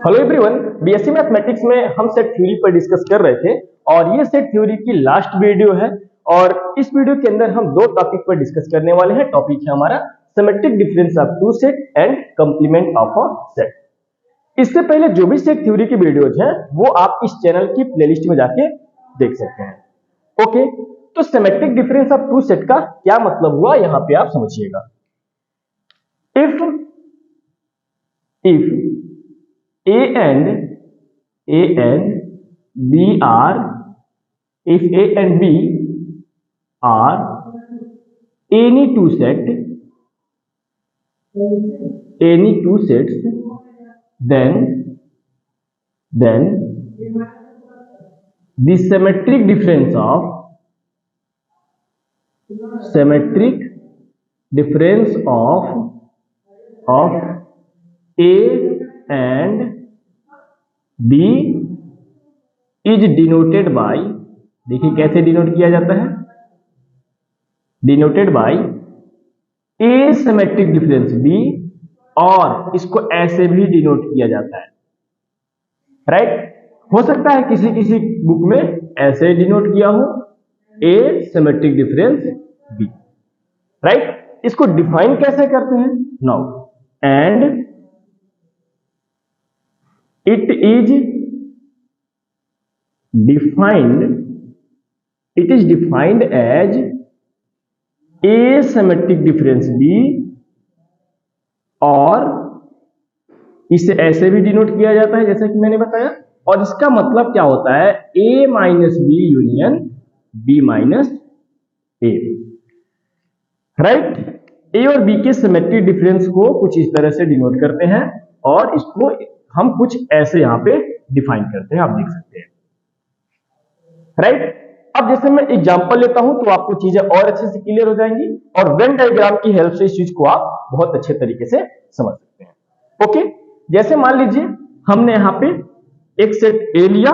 Hello everyone, BSc mathematics में हम set theory पर डिस्कस कर रहे थे और ये सेट थ्योरी की लास्ट वीडियो है। और इस वीडियो के अंदर हम दो टॉपिक पर डिस्कस करने वाले हैं। टॉपिक है हमारा symmetric difference of two set and complement of a set. इससे पहले जो भी सेट थ्योरी की वीडियोज हैं वो आप इस चैनल की प्लेलिस्ट में जाके देख सकते हैं। ओके, तो symmetric difference of two set का क्या मतलब हुआ यहाँ पे आप समझिएगा। If A and B are, if A and B are any two sets, then the symmetric difference of A and B is denoted by, देखिए कैसे डिनोट किया जाता है, denoted by asymmetric difference B, और इसको ऐसे भी डिनोट किया जाता है। राइट, हो सकता है किसी किसी बुक में ऐसे डिनोट किया हो, एसिमेट्रिक डिफरेंस B। राइट, इसको डिफाइन कैसे करते हैं, now and it is defined as asymmetric difference B, और इसे ऐसे भी डिनोट किया जाता है जैसा कि मैंने बताया। और इसका मतलब क्या होता है, A minus B union B minus A। Right, A और B के सिमेट्रिक डिफरेंस को कुछ इस तरह से डिनोट करते हैं और इसको हम कुछ ऐसे यहां पे डिफाइन करते हैं, आप देख सकते हैं। राइट, अब जैसे मैं एग्जांपल लेता हूं तो आपको चीजें और अच्छे से क्लियर हो जाएंगी और वेन डायग्राम की हेल्प से इस चीज को आप बहुत अच्छे तरीके से समझ सकते हैं। ओके, जैसे मान लीजिए हमने यहां पे एक सेट ए लिया,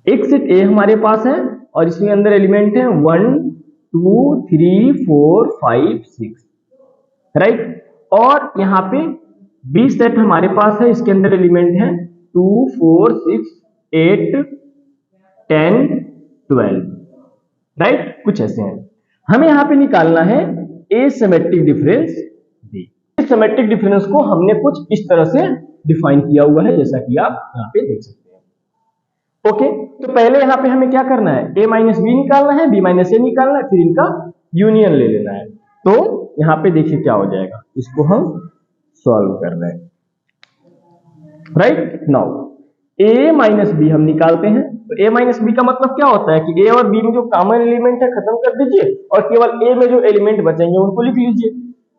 एक सेट ए हमारे पास है और इसमें अंदर एलिमेंट है 1 2 3 4 5 6। राइट, और यहाँ पे बी सेट हमारे पास है, इसके अंदर एलिमेंट है 2 4 6 8 10 12। राइट, कुछ ऐसे हैं। हमें यहाँ पे निकालना है a symmetric difference b. A symmetric difference को हमने कुछ इस तरह से डिफाइन किया हुआ है जैसा कि आप यहाँ पे देख सकते हैं। ओके, तो पहले यहाँ पे हमें क्या करना है, a माइनस बी निकालना है, b माइनस ए निकालना है, फिर इनका यूनियन ले लेना है। तो यहां पे देखिए क्या हो जाएगा, इसको हम सॉल्व कर रहे हैं। Right, now a minus b हम निकालते हैं। तो a माइनस बी का मतलब क्या होता है कि a और b में जो कॉमन एलिमेंट है खत्म कर दीजिए और केवल a में जो एलिमेंट बचेंगे उनको लिख लीजिए।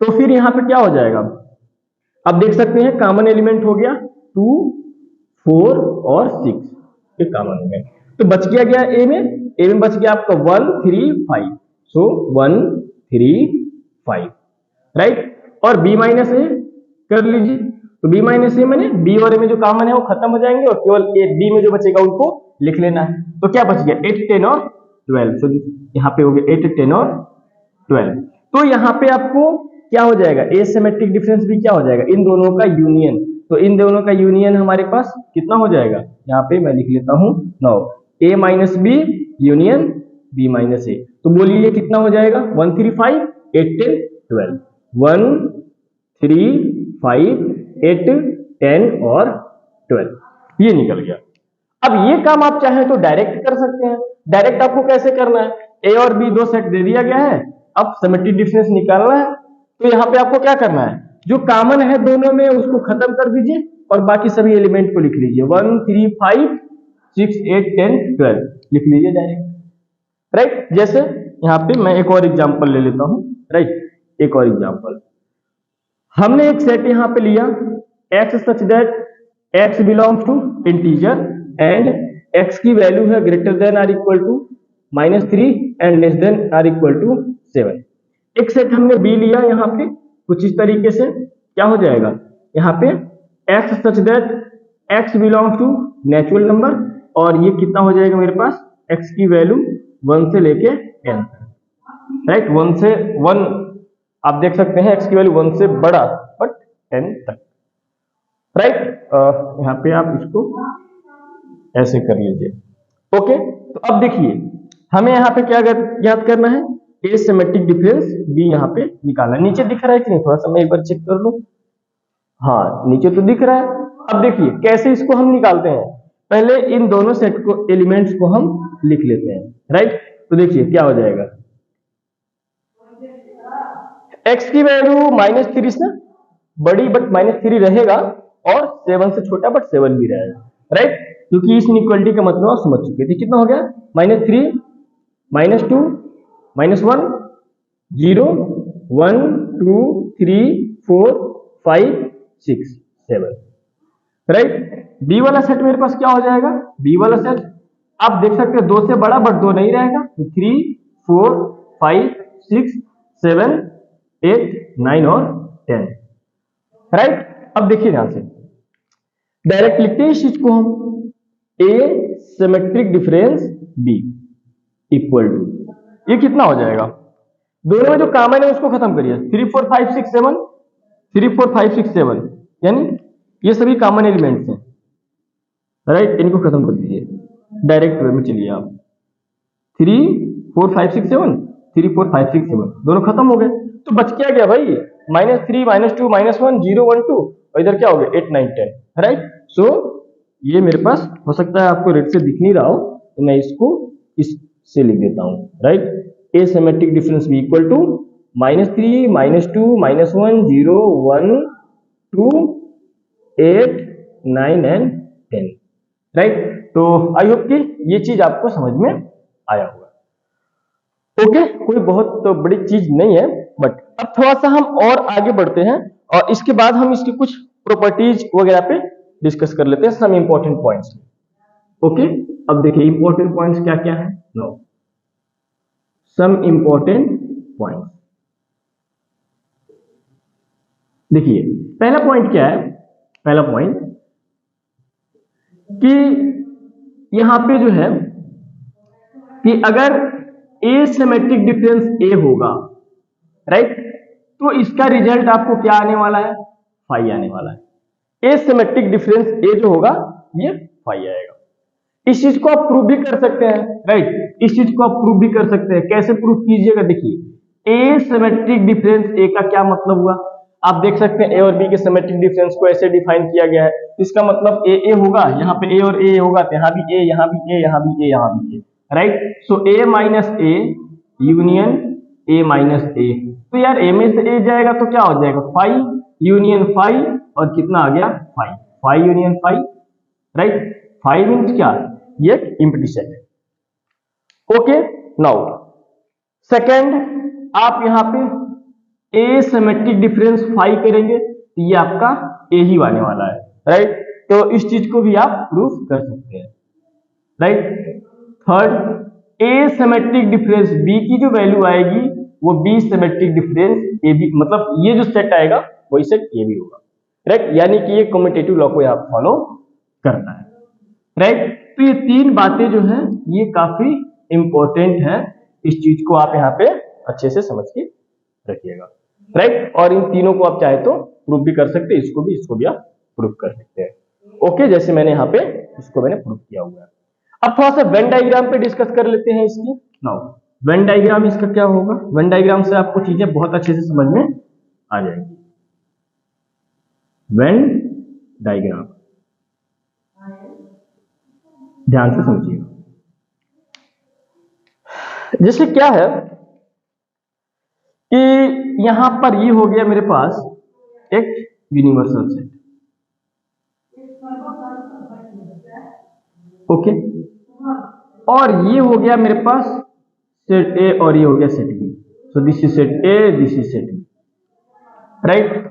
तो फिर यहां पे क्या हो जाएगा, अब देख सकते हैं कॉमन एलिमेंट हो गया 2 4 और 6, ये कॉमन हो गया। तो बच गया a में बच गया आपका 1 3 5, सो 1 3 5। राइट, और b माइनस ए कर लीजिए। तो b माइनस ए मैंने b और a में जो कॉमन है वो खत्म हो जाएंगे और केवल a b में जो बचेगा उनको लिख लेना है। तो क्या बच गया 8 10 और 12। तो यहाँ पे हो गया 8 10 और 12। तो यहाँ पे आपको क्या हो जाएगा, एसिमेट्रिक डिफरेंस भी क्या हो जाएगा, इन दोनों का यूनियन। तो इन दोनों का यूनियन हमारे पास कितना हो जाएगा, यहाँ पे मैं लिख लेता हूँ now a minus B union b minus A. तो बोलिए कितना हो जाएगा, 1 3 5 8 10 12, 1 3 5 8 10 और 12, ये निकल गया। अब ये काम आप चाहें तो डायरेक्ट कर सकते हैं। डायरेक्ट आपको कैसे करना है, ए और बी दो सेट दे दिया गया है, अब सिमेट्रिक डिफरेंस निकालना है। तो यहाँ पे आपको क्या करना है, जो कॉमन है दोनों में उसको खत्म कर दीजिए और बाकी सभी एलिमेंट को लिख लीजिए, 1 3 5 6 8 10 12 लिख लीजिए डायरेक्ट। राइट, जैसे यहाँ पे मैं एक और एग्जांपल ले लेता हूँ। राइट, एक और एग्जांपल, हमने एक सेट यहाँ पे लिया x such that x belongs to integer and x की वैल्यू है greater than or equal to -3 and less than or equal to 7। एक सेट हमने b लिया यहाँ पे कुछ इस तरीके से, क्या हो जाएगा यहाँ पे x such that x belongs to natural number, और ये कितना हो जाएगा मेरे पास, x की वैल्यू 1 से लेके n। राइट, 1 से 1 आप देख सकते हैं x की वैल्यू 1 से बड़ा बट 10 तक, राइट। यहाँ पे आप इसको ऐसे कर लीजिए। ओके, तो अब देखिए हमें यहाँ पे क्या याद करना है, एसिमेट्रिक डिफरेंस बी यहाँ पे निकालना है। नीचे दिख रहा है कि नहीं, थोड़ा सा मैं एक बार चेक कर लूं। हाँ, नीचे तो दिख रहा है। अब देखिए कैसे इसको हम निकालते हैं, पहले इन दोनों सेट को एलिमेंट्स को हम लिख लेते हैं, राइट। तो देखिए क्या हो जाएगा, x की वैल्यू -3 से बड़ी बट -3 रहेगा, और 7 से छोटा बट 7 भी रहेगा, राइट। क्योंकि इस इनइक्वालिटी का मतलब आप समझ चुके थे। कितना हो गया, -3 -2 -1 0 1 2 3 4 5 6 7, राइट। बी वाला सेट मेरे पास क्या हो जाएगा, बी वाला सेट आप देख सकते हैं 2 से बड़ा बट 2 नहीं रहेगा, तो 3 4 5 6 7 8 9 और 10, राइट। अब देखिए ध्यान से, डायरेक्ट लिखते हैं इस चीज को हम, A symmetric difference B equal to, ये कितना हो जाएगा, दोनों में जो कॉमन है उसको खत्म करिए, 3 4 5 6 7 3 4 5 6 7, यानी ये सभी कॉमन एलिमेंट्स हैं, राइट। इनको खत्म कर दीजिए, डायरेक्ट वे में चलिए आप, 3 4 5 6 7 3 4 5 6 7 दोनों खत्म हो गए, तो बच क्या गया भाई, -3 -2 -1 0 1 2, और इधर क्या हो गया 8 9 10, राइट। सो ये मेरे पास हो सकता है आपको रेड से दिख नहीं रहा हो, तो मैं इसको इससे लिख देता हूं, right. A symmetric difference B equal to -3 -2 -1 0 1 2 8 9 and 10, right. तो आई होप कि ये चीज आपको समझ में आया होगा। ओके, कोई बहुत तो बड़ी चीज नहीं है, बट अब थोड़ा सा हम और आगे बढ़ते हैं, और इसके बाद हम इसकी कुछ प्रॉपर्टीज वगैरह पे डिस्कस कर लेते हैं, सम इंपॉर्टेंट पॉइंट्स। ओके, अब देखिए इंपॉर्टेंट पॉइंट्स क्या क्या है, नो सम इंपॉर्टेंट पॉइंट्स। देखिए पहला पॉइंट क्या है, पहला पॉइंट कि यहां पे जो है कि अगर एसिमेट्रिक डिफरेंस ए होगा, राइट, तो इसका रिजल्ट आपको क्या आने वाला है, फाई आने वाला है। एसिमेट्रिक डिफरेंस ए जो होगा ये फाई आएगा। इस चीज को आप प्रूव भी कर सकते हैं, राइट, इस चीज को आप प्रूव भी कर सकते हैं। कैसे प्रूव कीजिएगा, देखिए एसिमेट्रिक डिफरेंस ए का क्या मतलब हुआ, आप देख सकते हैं ए और बी के सिमेट्रिक डिफरेंस को ऐसे डिफाइन किया गया है, इसका मतलब ए होगा, यहाँ पे ए और ए होगा, तो यहाँ भी ए, यहाँ भी ए, यहाँ भी ए, यहाँ भी A, right. So A minus A union A minus A, तो यार ए में से ए जाएगा तो क्या हो जाएगा, फाई यूनियन फाई, और कितना आ गया phi, phi union phi, right. Phi means क्या, ये एम्प्टी सेट है। ओके, नाउ सेकंड, आप यहाँ पे एसिमेट्रिक डिफरेंस फाई करेंगे तो ये आपका ए ही आने वाला है, राइट। तो इस चीज को भी आप प्रूफ कर सकते हैं, right. Third, a symmetric difference b की जो वैल्यू आएगी वो b symmetric difference a b, मतलब ये जो सेट आएगा वही सेट ए बी होगा, राइट। यानी कि ये कम्यूटेटिव लॉ को आप फॉलो करना है, राइट। तो ये तीन बातें जो हैं ये काफी इंपॉर्टेंट है, इस चीज को आप यहाँ पे अच्छे से समझ के रखिएगा, राइट। और इन तीनों को आप चाहे तो प्रूफ भी कर सकते हैं, इसको भी आप प्रूफ कर सकते हैं। ओके, जैसे मैंने यहाँ पे इसको मैंने प्रूफ किया हुआ है। अब थोड़ा सा वेन डायग्राम पे डिस्कस कर लेते हैं इसकी। नाउ वेन डायग्राम इसका क्या होगा, वेन डायग्राम से आपको चीजें बहुत अच्छे से समझ में आ जाएंगी। वेन डायग्राम ध्यान से समझिएगा। जैसे क्या है कि यहां पर ये हो गया मेरे पास एक यूनिवर्सल सेट, ओके, और ये हो गया मेरे पास सेट ए, और ये हो गया set b. So this is set a, this is set b, right.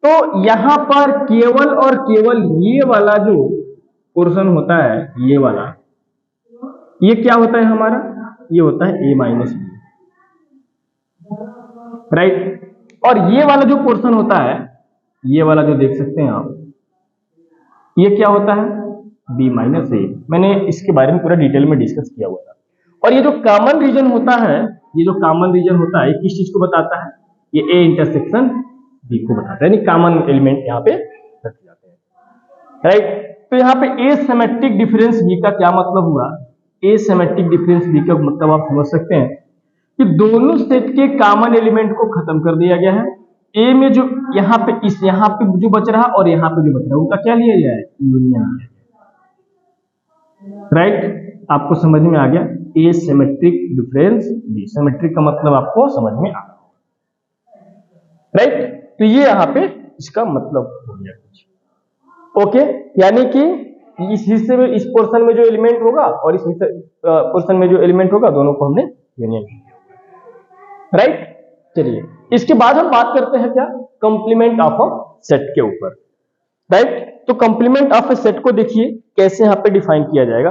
तो यहां पर केवल और केवल ये वाला जो पोर्शन होता है, ये वाला, ये क्या होता है हमारा, ये होता है ए माइनस बी, राइट। और ये वाला जो पोर्शन होता है, ये वाला जो देख सकते हैं आप, ये क्या होता है, बी माइनस ए। मैंने इसके बारे में पूरा डिटेल में डिस्कस किया हुआ था। और ये जो कॉमन रीजन होता है, ये जो कॉमन रीजन होता है किस चीज को बताता है, ये ए इंटरसेक्शन बी को बताता है, यानी कॉमन एलिमेंट यहाँ पे रखे जाते हैं, राइट। तो यहाँ पे एसिमेट्रिक डिफरेंस बी का क्या मतलब हुआ? एसिमेट्रिक डिफरेंस बी का मतलब आप समझ सकते हैं कि दोनों सेट के कॉमन एलिमेंट को खत्म कर दिया गया है। ए में जो यहाँ पे जो बच रहा और यहाँ पे जो बच रहा उनका क्या लिया जाए? Union, right. आपको समझ में आ गया एसिमेट्रिक डिफरेंस बी। सिमेट्रिक का मतलब आपको समझ में आ गया, राइट। तो ये यहाँ पे इसका मतलब हो गया कुछ, ओके। यानी कि इस हिस्से में, इस पोर्शन में जो एलिमेंट होगा और इस पोर्शन में जो एलिमेंट होगा, दोनों को हमने यूनियन किया, राइट। चलिए इसके बाद हम बात करते हैं क्या? कंप्लीमेंट ऑफ अ सेट के ऊपर, राइट। तो कंप्लीमेंट ऑफ अ सेट को देखिए कैसे यहाँ पे डिफाइन किया जाएगा।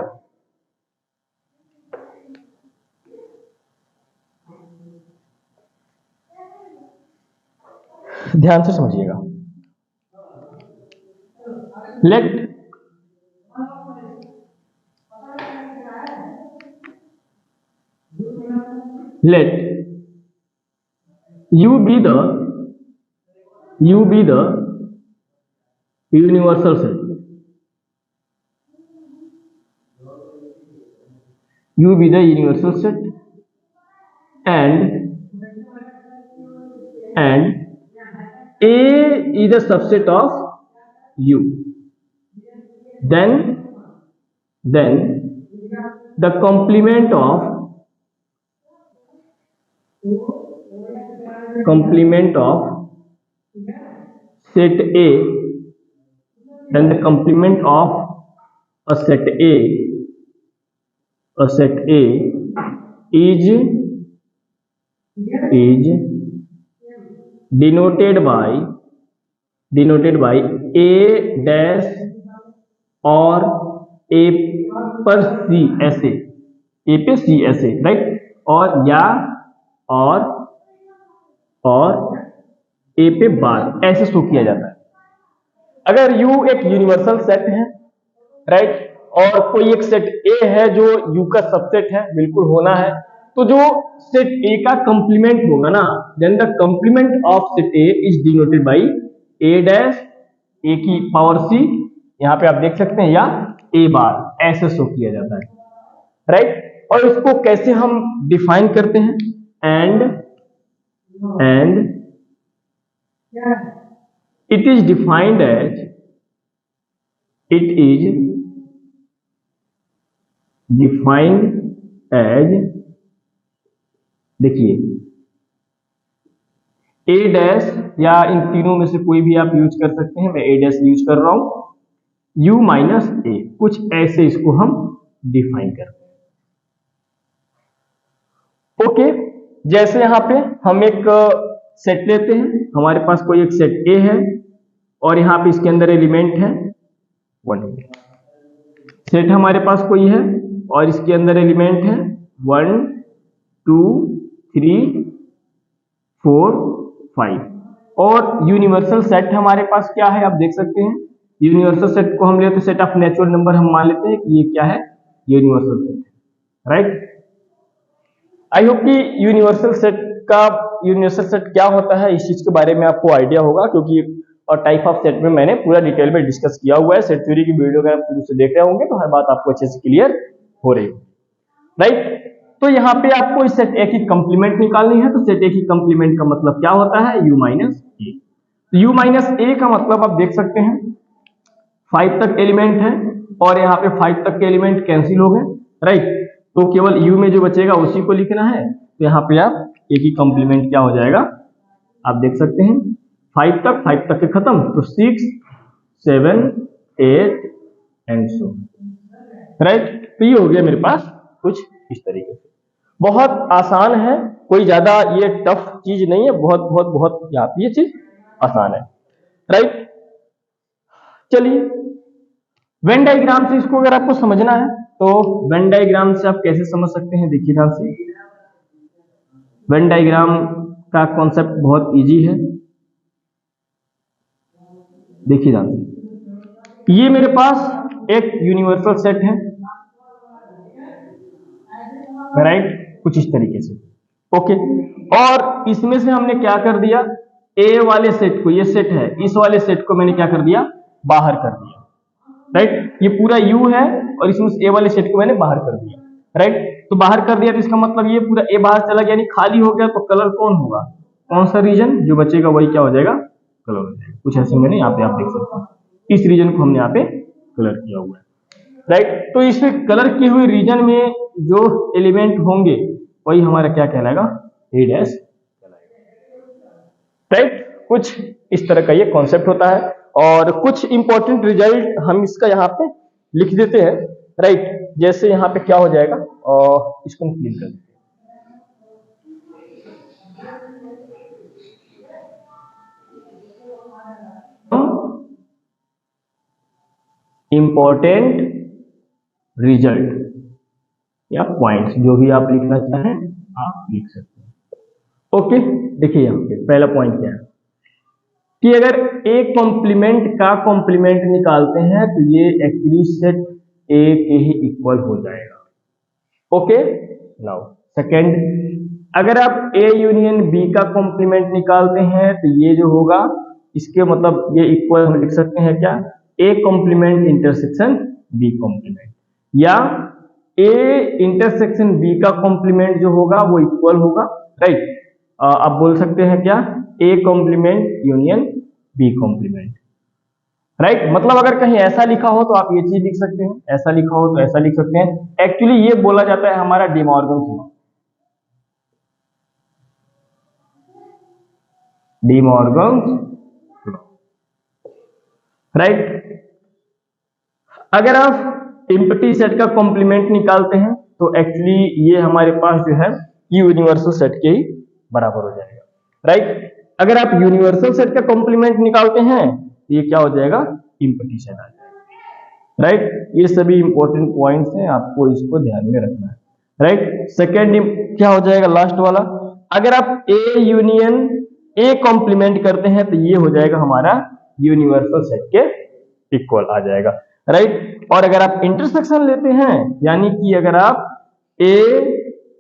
ध्यान से समझिएगा। Let u be the universal set. U be the universal set and A is a subset of U. Then the complement of set A, then the complement of a set A is denoted by A dash और A पर C ऐसे, A पे C ऐसे, right. और या और A पे बार ऐसे शो किया जाता है। अगर U एक यूनिवर्सल सेट है, राइट, और कोई एक सेट A है जो U का सबसेट है, बिल्कुल होना है, तो जो सेट A का कंप्लीमेंट होगा ना, then the complement of set A is denoted by A dash A की पावर C, यहाँ पे आप देख सकते हैं, या A बार ऐसे शो किया जाता है, राइट। और इसको कैसे हम डिफाइन करते हैं? And it is defined as देखिए A डैश, या इन तीनों में से कोई भी आप यूज कर सकते हैं, मैं A डैश यूज कर रहा हूं, U माइनस A, कुछ ऐसे इसको हम डिफाइन करते हैं, ओके। जैसे यहां पे हम एक सेट लेते हैं, हमारे पास कोई एक सेट A है और यहाँ पे इसके अंदर एलिमेंट है 1। सेट हमारे पास कोई है और इसके अंदर एलिमेंट है 1 2 3 4 5, और यूनिवर्सल सेट हमारे पास क्या है आप देख सकते हैं। यूनिवर्सल सेट को हम लेते हैं सेट ऑफ नेचुरल नंबर, हम मान लेते हैं कि ये क्या है? Universal set, right. I hope कि यूनिवर्सल सेट क्या होता है इस चीज के बारे में आपको आइडिया होगा, क्योंकि और टाइप ऑफ सेट में मैंने पूरा डिटेल में डिस्कस किया हुआ है। सेट थ्योरी की वीडियो अगर आप शुरू से देख रहे होंगे तो हर बात आपको अच्छे से क्लियर हो रही है, राइट। तो यहाँ पे आपको इस सेट ए की कंप्लीमेंट निकालनी है, तो सेट ए की कंप्लीमेंट का मतलब क्या होता है? U माइनस ए। U माइनस ए का मतलब आप देख सकते हैं 5 तक एलिमेंट है और यहाँ पे 5 तक के एलिमेंट कैंसिल हो गए, राइट। तो केवल U में जो बचेगा उसी को लिखना है, तो यहाँ पे आप ए की कंप्लीमेंट क्या हो जाएगा आप देख सकते हैं, 5 तक के खत्म, तो 6 7 8 एंड सो, राइट। तो ये हो गया मेरे पास कुछ इस तरीके से। बहुत आसान है, कोई ज्यादा ये टफ चीज नहीं है, बहुत यहाँ पे ये चीज आसान है, राइट। चलिए वेन डायग्राम से इसको अगर आपको समझना है तो वेन डायग्राम से आप कैसे समझ सकते हैं, देखिए ध्यान से। वेन डायग्राम का कॉन्सेप्ट बहुत इजी है, देखिए ध्यान से। ये मेरे पास एक यूनिवर्सल सेट है, राइट, कुछ इस तरीके से, ओके। और इसमें से हमने क्या कर दिया, ए वाले सेट को, ये सेट है, इस वाले सेट को मैंने क्या कर दिया, बाहर कर दिया, राइट। ये पूरा यू है और इसमें ए वाले सेट को मैंने बाहर कर दिया, राइट। तो बाहर कर दिया तो इसका मतलब ये पूरा ए बाहर चला गया, यानी खाली हो गया। तो कलर कौन होगा, कौन सा रीजन जो बचेगा वही क्या हो जाएगा, कलर हो जाएगा। कुछ ऐसे मैंने यहाँ पे आप देख सकते हैं, इस रीजन को हमने यहाँ पे कलर किया हुआ है, राइट। तो इसमें कलर किए हुए रीजन में जो एलिमेंट होंगे वही हमारा क्या कहलाएगा, ए डैश कहलाएगा, राइट। कुछ इस तरह का ये कॉन्सेप्ट होता है और कुछ इंपॉर्टेंट रिजल्ट हम इसका यहाँ पे लिख देते हैं, राइट। जैसे यहाँ पे क्या हो जाएगा, और इसको हम क्लीन कर देते हैं। इंपॉर्टेंट रिजल्ट या पॉइंट्स जो भी आप लिखना चाहें आप लिख सकते हैं। ओके, देखिए यहाँ पे पहला पॉइंट क्या है कि अगर ए कॉम्प्लीमेंट का कॉम्प्लीमेंट निकालते हैं तो ये एक्चुअली सेट ए के ही इक्वल हो जाएगा। ओके, नाउ सेकंड, अगर आप ए यूनियन बी का कॉम्प्लीमेंट निकालते हैं तो ये जो होगा इसके मतलब ये इक्वल हम लिख सकते हैं क्या, a complement intersection b complement, या ए इंटरसेक्शन बी का कॉम्प्लीमेंट जो होगा वो इक्वल होगा, राइट। आप बोल सकते हैं क्या, a complement union b complement, right. मतलब अगर कहीं ऐसा लिखा हो तो आप ये चीज लिख सकते हैं, ऐसा लिखा हो तो ऐसा लिख सकते हैं। एक्चुअली ये बोला जाता है हमारा D Morgan's law, D Morgan's law, right. अगर आप एम्प्टी सेट का कॉम्प्लीमेंट निकालते हैं तो एक्चुअली ये हमारे पास जो है यूनिवर्सल सेट के ही बराबर हो जाएगा, राइट। अगर आप यूनिवर्सल सेट का कॉम्प्लीमेंट निकालते हैं तो ये क्या हो जाएगा, एम्प्टी सेट आ जाएगा, राइट। ये सभी इंपॉर्टेंट पॉइंट्स हैं, आपको इसको ध्यान में रखना है, राइट। सेकेंड क्या हो जाएगा, लास्ट वाला, अगर आप ए यूनियन ए कॉम्प्लीमेंट करते हैं तो ये हो जाएगा हमारा यूनिवर्सल सेट के इक्वल आ जाएगा, राइट। और अगर आप इंटरसेक्शन लेते हैं, यानी कि अगर आप ए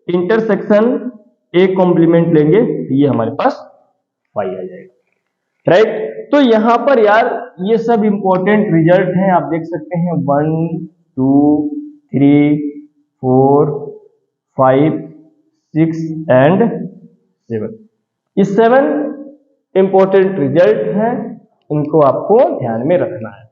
इंटरसेक्शन ए कॉम्प्लीमेंट लेंगे तो ये हमारे पास फाई आ जाएगा, राइट। तो यहां पर यार ये सब इंपॉर्टेंट रिजल्ट हैं, आप देख सकते हैं 1 2 3 4 5 6 एंड 7, ये 7 इंपॉर्टेंट रिजल्ट हैं, इनको आपको ध्यान में रखना है।